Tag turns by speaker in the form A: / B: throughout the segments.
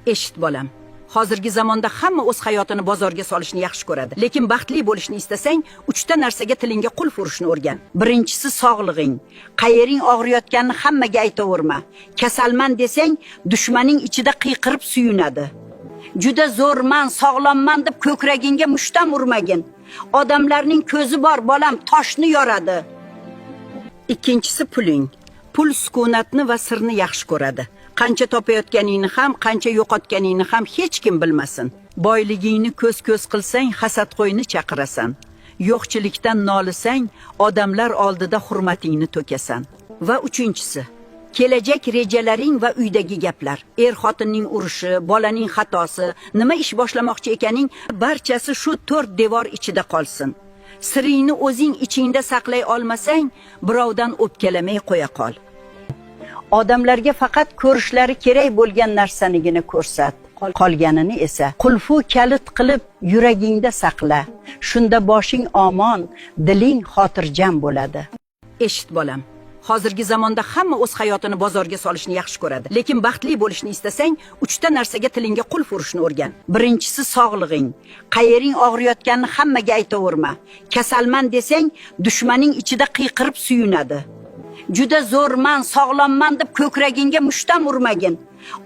A: Eshit bolam. Hozirgi zamonda hamma o'z hayotini bozorga solishni yaxshi ko'radi. Lekin baxtli bo'lishni istasang, 3 ta narsaga tilingga qulf urishni o'rgan. Birinchisi sog'lig'ing. Qayering og'riyotganini hammaga aytaverma. Kasalman desang, dushmaning ichida qiyqirib suyunadi. Juda zo'rman, sog'lomman deb ko'kragingga mushtam urmagin. Odamlarning ko'zi bor bolam, toshni yoradi. Ikkinchisi puling. Pul sukunatni va sirni yaxshi ko'radi. Qancha topayotganingni ham, qancha yo'qotganingni ham hech kim bilmasin. Boyligingni ko'z-ko'z qilsang, hasadqo'yni chaqirasan. Yo'qchilikdan nolisang, odamlar oldida hurmatingni to'kasan. Va uchinchisi, kelajak rejalaring va uydagi gaplar. Er-xotinning urushi, bolaning xatosi, nima ish boshlamoqchi ekaning, barchasi shu 4 devor ichida qolsin. Siringni o'zing ichingda saqlay olmasang, birovdan o'pkalamay qo'ya qol. Odamlarga faqat ko'rishlari kerak bo'lgan narsanigina ko'rsat. Qolganini esa qulfu kalit qilib yuragingda saqla. Shunda boshing omon, diling xotirjam bo'ladi. Eshit bolam. Hozirgi zamonda hamma o'z hayotini bozorga solishni yaxshi ko'radi. Lekin baxtli bo'lishni istasang, 3 ta narsaga tilingga qulf urishni o'rgan. Birinchisi sog'lig'ing. Qayering og'riyotganini hammaga aytaverma. Kasalman desang, dushmaning ichida qiyqirib suyunadi. Juda zo'rman, sog'lomman deb ko'kragingga mushtam urmagin.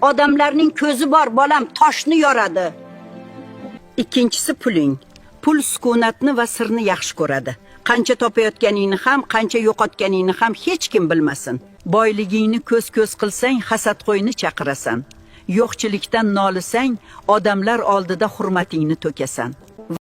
A: Odamlarning ko'zi bor bolam, toshni yoradi. Ikkinchisi puling. Pul sukunatni va sirni yaxshi ko'radi. Qancha topayotganingni ham, qancha yo'qotganingni ham hech kim bilmasin. Boyligingni ko'z-ko'z qilsang, hasadqo'yni chaqirasan. Yo'qchilikdan nolisang, odamlar oldida hurmatingni to'kasan.